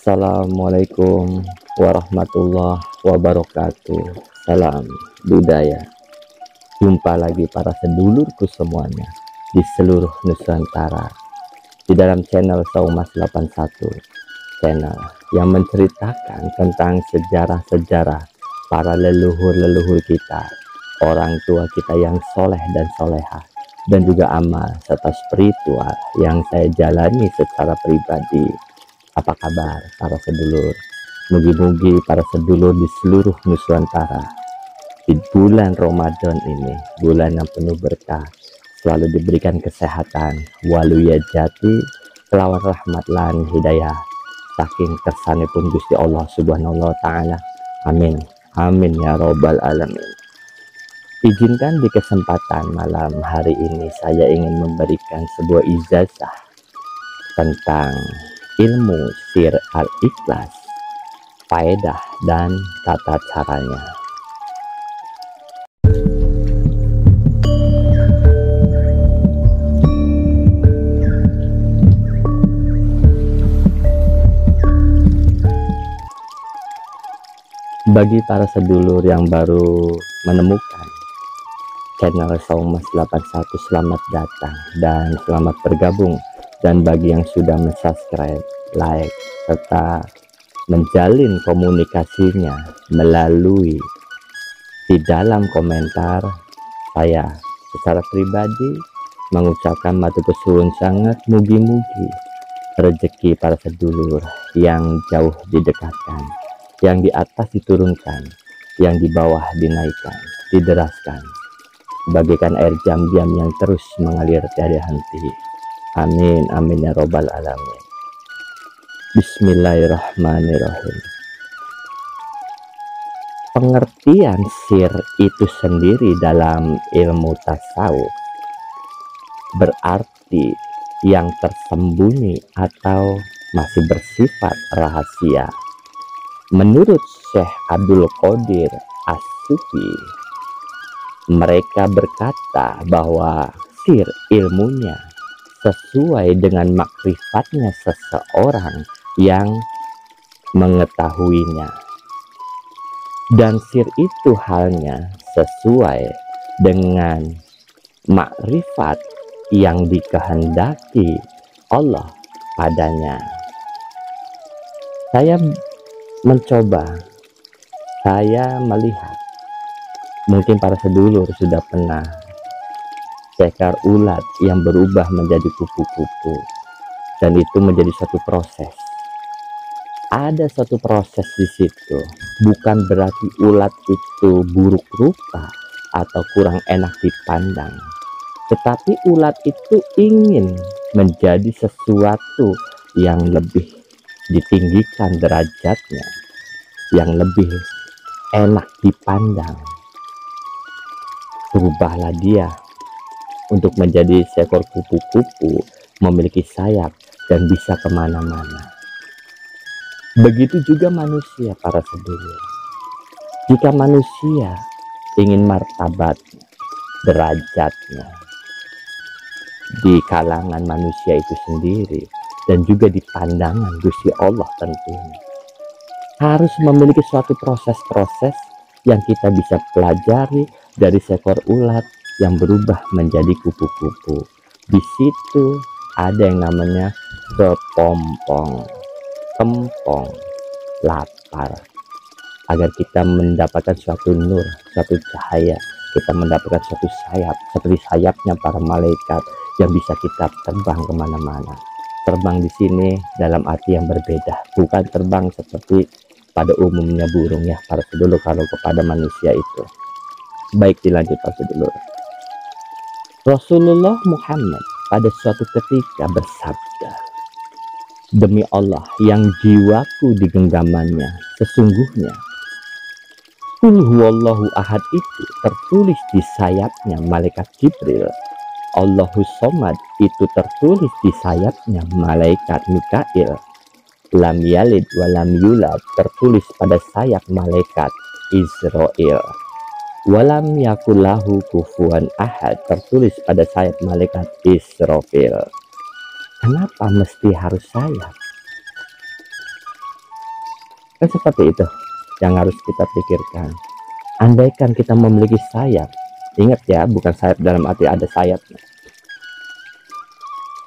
Assalamualaikum warahmatullahi wabarakatuh. Salam budaya. Jumpa lagi para sedulurku semuanya di seluruh Nusantara di dalam channel Saumas 81, channel yang menceritakan tentang sejarah-sejarah para leluhur-leluhur kita, orang tua kita yang soleh dan soleha, dan juga amal serta spiritual yang saya jalani secara pribadi. Apa kabar para sedulur? Mugi-mugi para sedulur di seluruh Nusantara di bulan Ramadan ini, bulan yang penuh berkah, selalu diberikan kesehatan, waluya jati, kelawan rahmat lan hidayah, saking kersanipun Gusti Allah Subhanahu wa Ta'ala. Amin, amin ya robbal alamin. Izinkan di kesempatan malam hari ini saya ingin memberikan sebuah ijazah tentang ilmu sir al-ikhlas, faedah dan tata caranya. Bagi para sedulur yang baru menemukan channel Saumas 81, selamat datang dan selamat bergabung. Dan bagi yang sudah mensubscribe, like, serta menjalin komunikasinya melalui di dalam komentar, saya secara pribadi mengucapkan matur suwun sangat, mugi-mugi rezeki para sedulur yang jauh didekatkan, yang di atas diturunkan, yang di bawah dinaikkan, dideraskan, bagaikan air jam-jam yang terus mengalir tiada henti. Amin, amin ya robbal alamin. Bismillahirrahmanirrahim. Pengertian sir itu sendiri dalam ilmu tasawuf berarti yang tersembunyi atau masih bersifat rahasia. Menurut Syekh Abdul Qadir As-Sufi, mereka berkata bahwa sir ilmunya sesuai dengan makrifatnya seseorang yang mengetahuinya, dan sir itu halnya sesuai dengan makrifat yang dikehendaki Allah padanya. Saya mencoba, saya melihat, mungkin para sedulur sudah pernah cekar ulat yang berubah menjadi kupu-kupu, dan itu menjadi satu proses. Ada satu proses di situ, bukan berarti ulat itu buruk rupa atau kurang enak dipandang, tetapi ulat itu ingin menjadi sesuatu yang lebih ditinggikan derajatnya, yang lebih enak dipandang. Berubahlah dia untuk menjadi seekor kupu-kupu, memiliki sayap dan bisa kemana-mana. Begitu juga manusia para sedulur. Jika manusia ingin martabat derajatnya di kalangan manusia itu sendiri, dan juga di pandangan Gusti Allah tentunya, harus memiliki suatu proses-proses yang kita bisa pelajari dari seekor ulat yang berubah menjadi kupu-kupu. Di situ ada yang namanya kepompong, kempong, lapar. Agar kita mendapatkan suatu nur, suatu cahaya, kita mendapatkan suatu sayap, seperti sayapnya para malaikat yang bisa kita terbang kemana-mana. Terbang di sini dalam arti yang berbeda, bukan terbang seperti pada umumnya burung ya para sedulur kalau kepada manusia itu. Baik, dilanjut para sedulur. Rasulullah Muhammad pada suatu ketika bersabda, demi Allah yang jiwaku di genggamannya, sesungguhnya Qul huwallahu ahad itu tertulis di sayapnya malaikat Jibril. Allahus somad itu tertulis di sayapnya malaikat Mikail. Lam yalid wa lam yulad tertulis pada sayap malaikat Israel. Walam yakullahu kufuwan ahad tertulis pada sayap malaikat Israfil. Kenapa mesti harus sayap? Kan seperti itu yang harus kita pikirkan. Andaikan kita memiliki sayap, ingat ya, bukan sayap dalam arti ada sayap,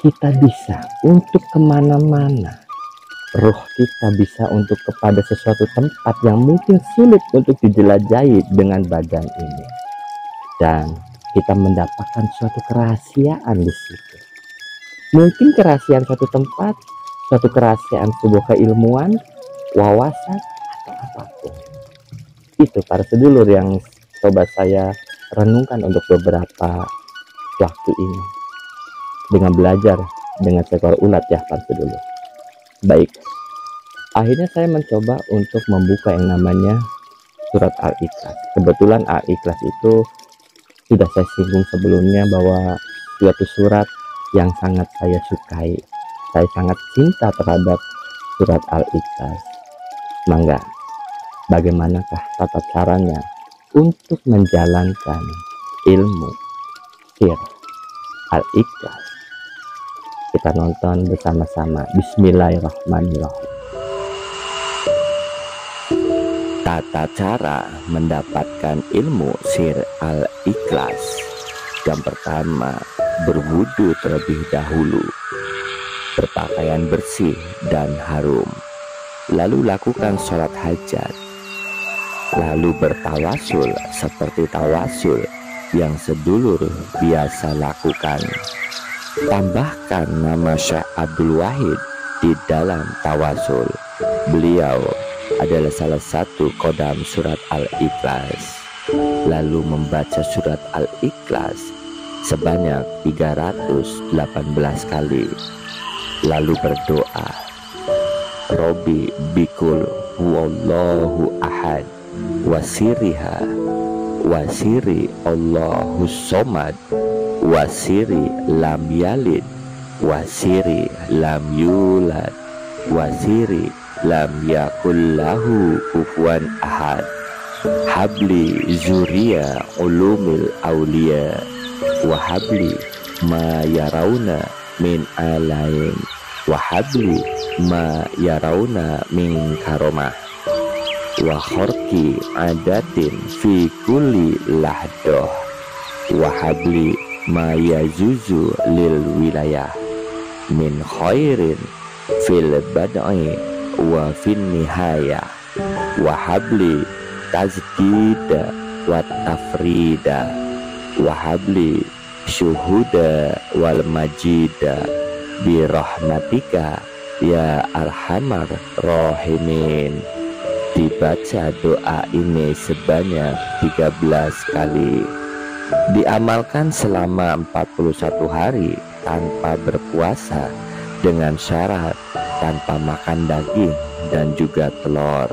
kita bisa untuk kemana-mana. Roh kita bisa untuk kepada sesuatu tempat yang mungkin sulit untuk dijelajahi dengan badan ini, dan kita mendapatkan suatu kerahasiaan di situ. Mungkin kerahasiaan suatu tempat, suatu kerahasiaan sebuah keilmuan, wawasan, atau apapun. Itu para sedulur yang coba saya renungkan untuk beberapa waktu ini dengan belajar dengan seekor ulat ya para sedulur. Baik, akhirnya saya mencoba untuk membuka yang namanya surat Al-Ikhlas. Kebetulan Al-Ikhlas itu sudah saya singgung sebelumnya bahwa suatu surat yang sangat saya sukai. Saya sangat cinta terhadap surat Al-Ikhlas. Mangga, bagaimanakah tata caranya untuk menjalankan ilmu sir Al-Ikhlas? Kita nonton bersama-sama. Bismillahirrahmanirrahim. Tata cara mendapatkan ilmu sir Al-Ikhlas. Yang pertama, berwudu terlebih dahulu, berpakaian bersih dan harum, lalu lakukan sholat hajat, lalu bertawasul seperti tawasul yang sedulur biasa lakukan. Tambahkan nama Syekh Abdul Wahid di dalam tawasul. Beliau adalah salah satu kodam surat Al-Ikhlas. Lalu membaca surat Al-Ikhlas sebanyak 318 kali. Lalu berdoa, Robi bikul huwallahu ahad wasiriha wasiri Allahus somad wasiri lam yalid wasiri lam yulad wasiri lam yakullahu kufuwan ahad habli zuriya ulumil aulia wahabli ma yarawna min alain wahabli ma yarawna min karomah wa khorki adatin fi kulli lahdoh wahabli ma yazuzu lil wilayah min khairin fil bad'i wa fin nihayah wahabli tazdida wa tafrida wahabli syuhuda wal majida bi rahmatika ya arhamar rahimin. Dibaca doa ini sebanyak 13 kali. Diamalkan selama 41 hari tanpa berpuasa dengan syarat tanpa makan daging dan juga telur.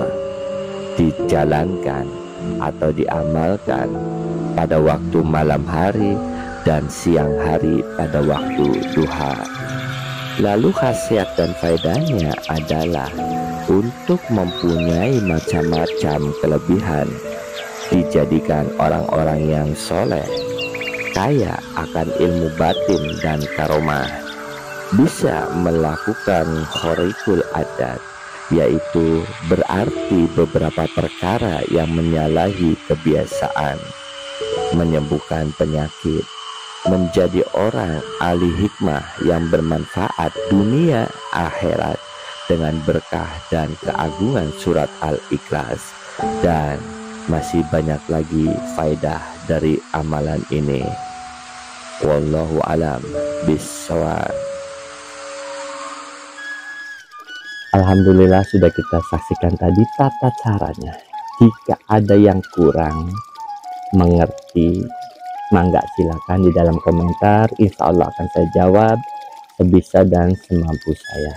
Dijalankan atau diamalkan pada waktu malam hari dan siang hari pada waktu duha. Lalu khasiat dan faedahnya adalah untuk mempunyai macam-macam kelebihan, dijadikan orang-orang yang soleh, kaya akan ilmu batin dan karomah, bisa melakukan khorikul adat, yaitu berarti beberapa perkara yang menyalahi kebiasaan, menyembuhkan penyakit, menjadi orang ahli hikmah yang bermanfaat dunia akhirat dengan berkah dan keagungan surat Al-Ikhlas, dan masih banyak lagi faedah dari amalan ini. Wallahu alam bissawab. Alhamdulillah sudah kita saksikan tadi tata caranya. Jika ada yang kurang mengerti, mangga silakan di dalam komentar. Insya Allah akan saya jawab sebisa dan semampu saya.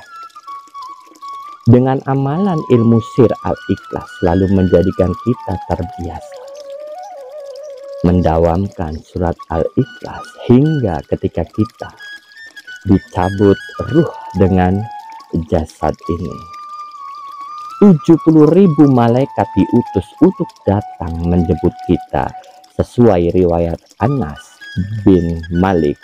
Dengan amalan ilmu sir Al-Ikhlas lalu menjadikan kita terbiasa mendawamkan surat Al-Ikhlas hingga ketika kita dicabut ruh dengan jasad ini. 70.000 malaikat diutus untuk datang menjemput kita sesuai riwayat Anas bin Malik.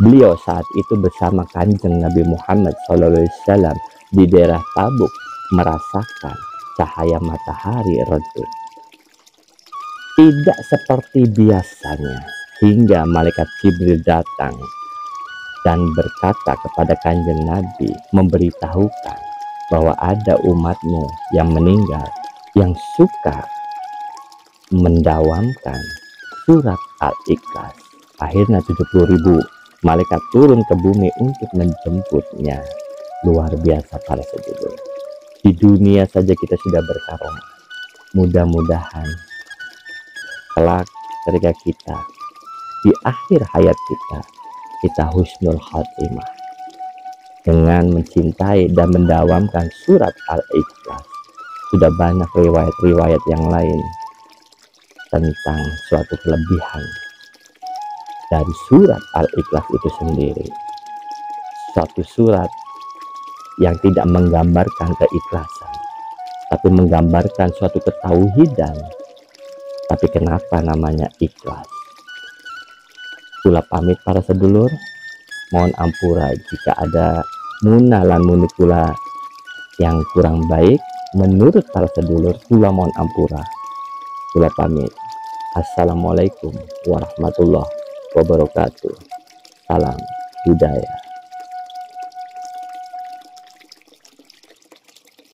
Beliau saat itu bersama Kanjeng Nabi Muhammad SAW di daerah Tabuk merasakan cahaya matahari redup. Tidak seperti biasanya, hingga malaikat Jibril datang dan berkata kepada Kanjeng Nabi, memberitahukan bahwa ada umatmu yang meninggal yang suka mendawamkan surat Al-Ikhlas. Akhirnya 70.000 malaikat turun ke bumi untuk menjemputnya. Luar biasa para sedulur. Di dunia saja kita sudah berkaromah. Mudah-mudahan kelak ketika kita di akhir hayat kita husnul khatimah dengan mencintai dan mendawamkan surat Al-Ikhlas. Sudah banyak riwayat-riwayat yang lain tentang suatu kelebihan dari surat Al-Ikhlas itu sendiri. Suatu surat yang tidak menggambarkan keikhlasan, tapi menggambarkan suatu ketauhidan. Tapi kenapa namanya ikhlas? Kula pamit para sedulur, mohon ampura jika ada munalan munukula yang kurang baik. Menurut para sedulur, kula mohon ampura. Kula pamit. Assalamualaikum warahmatullahi wabarakatuh. Salam budaya.